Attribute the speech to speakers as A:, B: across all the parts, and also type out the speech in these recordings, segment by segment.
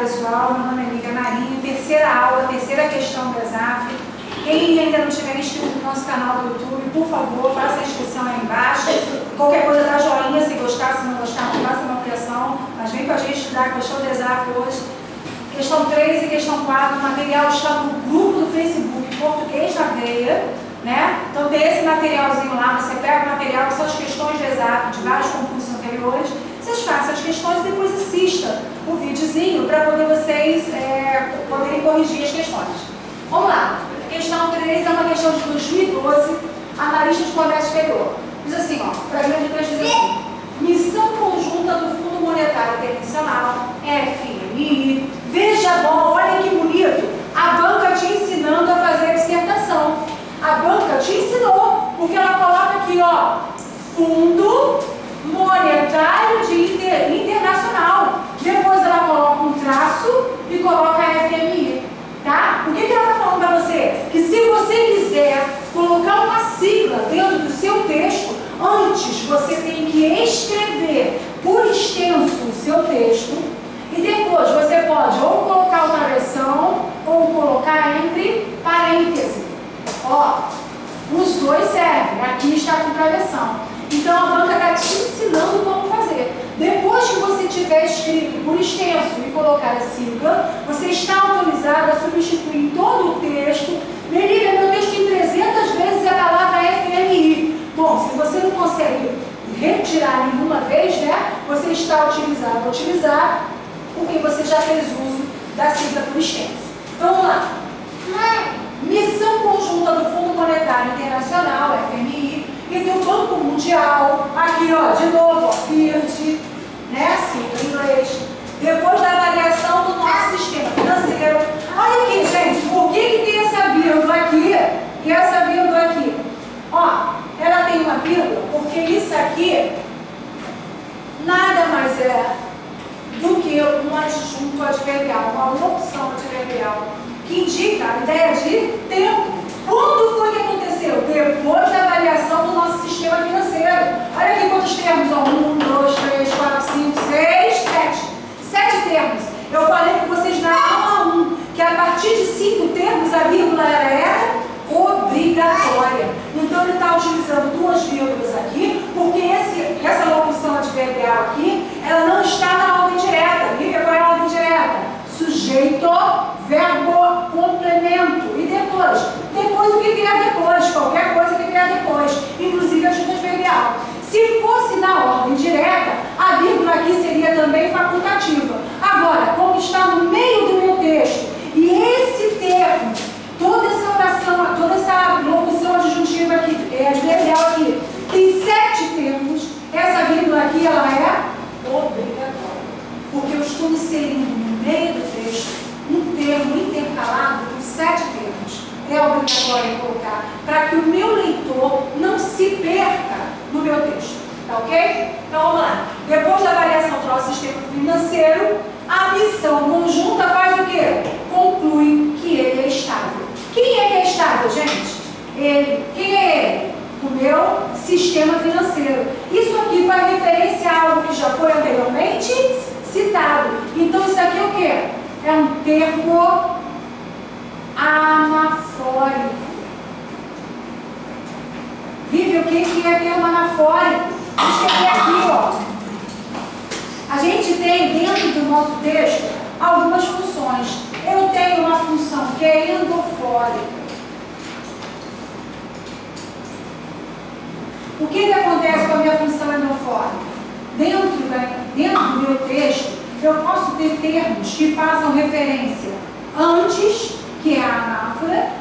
A: pessoal, meu nome é Lívia Marinho, terceira aula, terceira questão do ESAF. Quem ainda não tiver inscrito no nosso canal do YouTube, por favor, faça a inscrição aí embaixo. Qualquer coisa dá joinha, se gostar, se não gostar, não faça uma criação, mas vem com a gente estudar a questão do ESAF hoje. Questão 3 e questão 4, o material está no grupo do Facebook Português na Veia, né? Então tem esse materialzinho lá, você pega o material, que são as questões do ESAF de vários concursos anteriores, vocês façam as questões e depois assista o videozinho para poder vocês poderem corrigir as questões. Vamos lá. Questão 3 é uma questão de 2012, analista de comércio exterior. Diz assim, ó, fragmento de 3 diz assim: missão conjunta do Fundo Monetário Internacional, FMI. Veja bom, olha que bonito, a banca te ensinando a fazer a dissertação. A banca te ensinou, porque ela coloca aqui, ó, Fundo Monetário Internacional. Depois ela coloca um traço e coloca a FMI. Tá? O que ela está falando para você? Que se você quiser colocar uma sigla dentro do seu texto, antes você tem que escrever por extenso o seu texto e depois você pode ou colocar o travessão ou colocar entre parênteses. Ó, os dois servem. Aqui está com travessão. Então a banca está te ensinando como fazer. Depois que você tiver escrito por extenso e colocar a sigla, você está autorizado a substituir todo o texto. Melívia, meu texto tem 300 vezes a palavra FMI. Bom, se você não consegue retirar nenhuma vez, né, você está autorizado a utilizar, porque você já fez uso da sigla por extenso. Então vamos lá. Missão conjunta do Fundo Monetário Internacional, FMI, e do Banco Mundial, aqui ó, de novo, ó, BIRD, né, assim, em inglês, depois da avaliação do nosso sistema financeiro. Olha aqui, gente, por que tem essa vírgula aqui e essa vírgula aqui? Ó, ela tem uma vírgula porque isso aqui nada mais é do que um adjunto adverbial, uma opção adverbial, que indica a ideia de tempo. Quando foi que aconteceu? Depois da avaliação do nosso sistema financeiro. Olha aqui quantos termos, ó. 1, 2, 3, 4, 5, 6, 7. 7 termos. Eu falei para vocês na aula 1 que a partir de 5 termos a vírgula era obrigatória. Então ele está utilizando 2 vírgulas aqui, porque essa locução adverbial aqui, ela não está na ordem direta. Lívia, qual é a ordem direta? Sujeito, verbo, complemento. E depois? Depois o que vier depois, qualquer coisa que vier depois, inclusive a ajuda adverbial. Se fosse na ordem direta, a vírgula aqui seria também facultativa. Agora, como está no meio do meu texto, e esse termo, toda essa oração, toda essa locução adjuntiva aqui, adverbial aqui, tem 7 termos, essa vírgula aqui, ela é obrigatória. Porque eu estou inserindo no meio do texto um termo intercalado com 7 termos. É obrigatório colocar para que o meu leitor não se perca no meu texto. Tá ok? Então vamos lá. Depois da avaliação do nosso sistema financeiro, a missão conjunta faz o quê? Conclui que ele é estável. Quem é que é estável, gente? Ele. Quem é ele? O meu sistema financeiro. Isso aqui faz referência a algo que já foi anteriormente citado. Então isso aqui é o quê? É um termo anafórico. Vive o que é termo anafórico? Deixa eu ver aqui, ó. A gente tem dentro do nosso texto algumas funções. Eu tenho uma função que é endofórica. O que acontece com a minha função endofórica? Dentro do meu texto, eu posso ter termos que façam referência antes, que é a anáfora,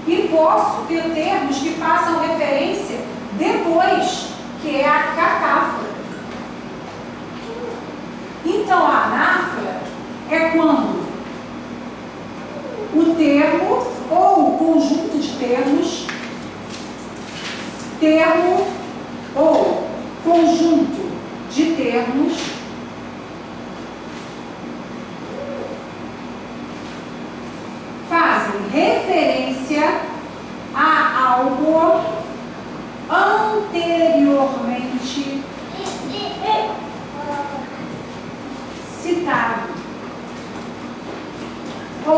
A: e posso ter termos que façam referência depois, que é a catáfora. Então, a anáfora é quando o termo ou o conjunto de termos, termo ou conjunto de termos fazem referência a algo anteriormente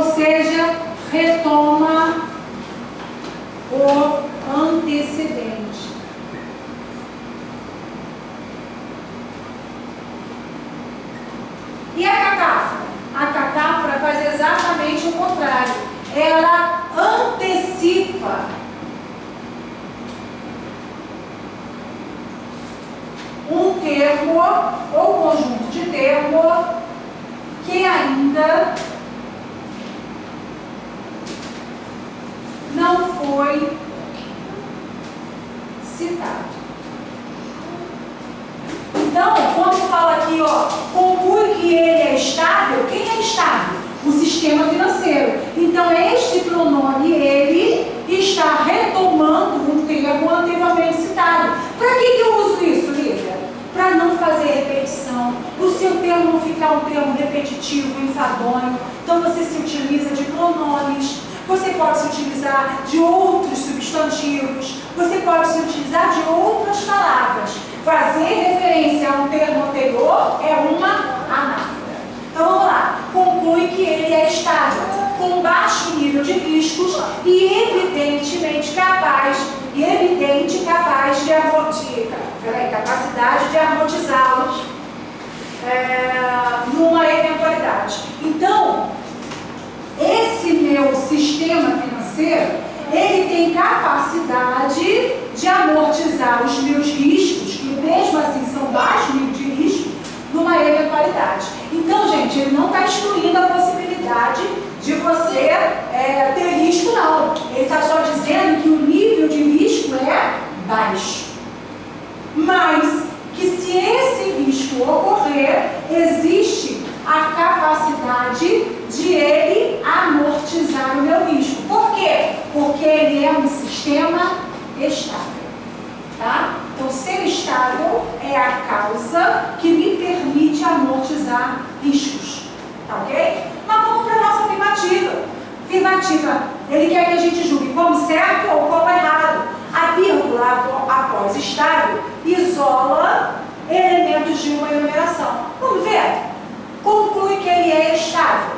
A: seja, retoma o antecedente. E a catáfora? A catáfora faz exatamente o contrário. Ela antecipa um termo ou conjunto de termo que ainda não foi citado. Então, quando fala aqui, ó, conclui que ele é estável, quem é estável? O sistema financeiro. Então, este pronome, ele, está retomando um termo anteriormente citado. Para que eu uso isso, Lívia? Para não fazer repetição, o seu termo não ficar um termo repetitivo, enfadonho. Então, você se utiliza de pronomes, você pode se utilizar de outros substantivos, você pode se utilizar de outras palavras. Fazer referência a um termo anterior é uma anáfora. Então vamos lá. Conclui que ele é estável, com baixo nível de riscos e evidentemente capaz de capacidade de amortizá-los numa eventualidade. Então, esse meu sistema financeiro, ele tem capacidade de amortizar os meus riscos, que mesmo assim são baixos níveis de risco, numa eventualidade. Então, gente, ele não está excluindo a possibilidade de você ter risco, não. Ele está só dizendo que o nível de risco é baixo. Mas que se esse risco ocorrer, existe a capacidade de ele amortizar o meu risco. Por quê? Porque ele é um sistema estável. Tá? Então, ser estável é a causa que me permite amortizar riscos. Tá ok? Mas vamos para a nossa afirmativa. Afirmativa, ele quer que a gente julgue como certo ou como errado. A vírgula após estável isola elementos de uma enumeração. Vamos ver? Conclui que ele é estável.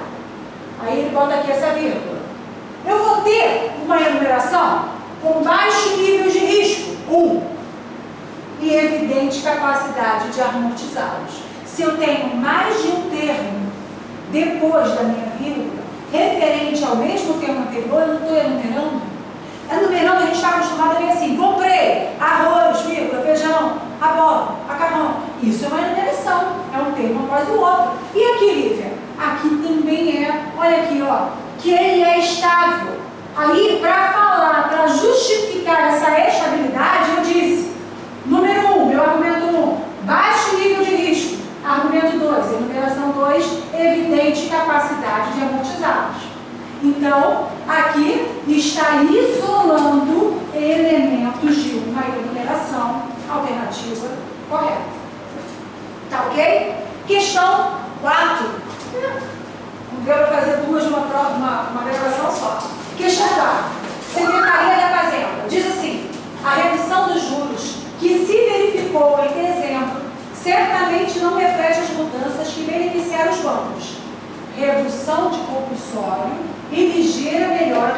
A: Aí ele bota aqui essa vírgula. Eu vou ter uma enumeração com baixo nível de risco, 1, e evidente capacidade de amortizá-los. Se eu tenho mais de um termo depois da minha vírgula, referente ao mesmo termo anterior, eu não estou enumerando. Enumerando, a gente está acostumado a ver assim: comprei arroz, vírgula, feijão, abóbora, macarrão. Isso é uma enumeração, é um termo após o outro. E aqui, Lívia? Aqui também é, olha aqui, ó, que ele é estável. Aí, para falar, para justificar essa estabilidade, eu disse: número 1, meu argumento 1, baixo nível de risco. Argumento 2, enumeração 2, evidente capacidade de amortizá-los. Então, aqui está isolando elementos de uma enumeração alternativa correta. Tá ok? Questão 4. Não deu para fazer duas numa gravação só. Questão 4. Secretaria da Fazenda. Diz assim: a redução dos juros que se verificou em dezembro certamente não reflete as mudanças que beneficiaram os bancos. Redução de compulsório e ligeira melhora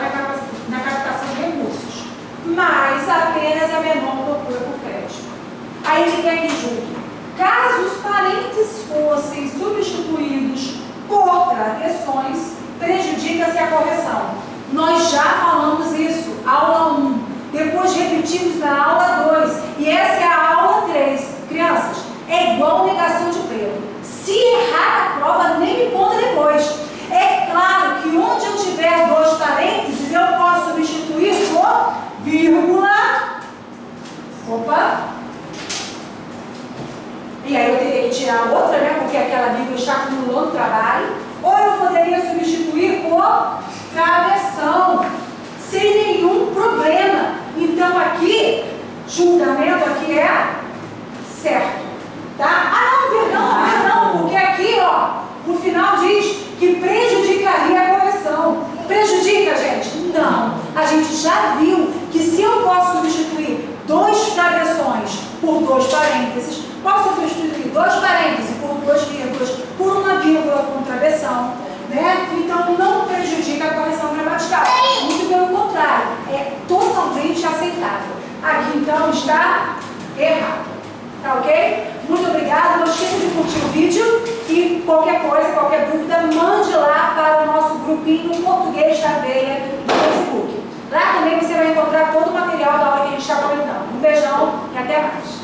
A: na captação de recursos, mas apenas a menor procura por crédito. Aí ele quer que julgue. Caso os parênteses fossem substituídos por travessões, prejudica-se a correção. Nós já falamos isso, aula 1. Depois repetimos na aula 2. E essa é a aula 3. Crianças, é igual negação de emprego. Se errar a prova, nem me conta depois. É claro que onde eu tiver dois parênteses, eu posso substituir por vírgula. Opa! E aí eu teria que tirar a outra, né? Porque aquela vírgula está acumulando trabalho. Ou eu poderia substituir por travessão, sem nenhum problema. Então aqui, julgamento aqui é certo. Tá? Não, porque aqui, ó, no final diz que prejudicaria a correção. Prejudica, gente? Não. A gente já viu que se eu posso substituir dois travessões por dois parênteses, posso substituir dois parênteses por duas vírgulas, por uma vírgula com travessão, né? Então não prejudica errado. Tá ok? Muito obrigada, não esqueça de curtir o vídeo e qualquer coisa, qualquer dúvida, mande lá para o nosso grupinho Português da Veia no Facebook. Lá também você vai encontrar todo o material da aula que a gente está comentando. Um beijão e até mais!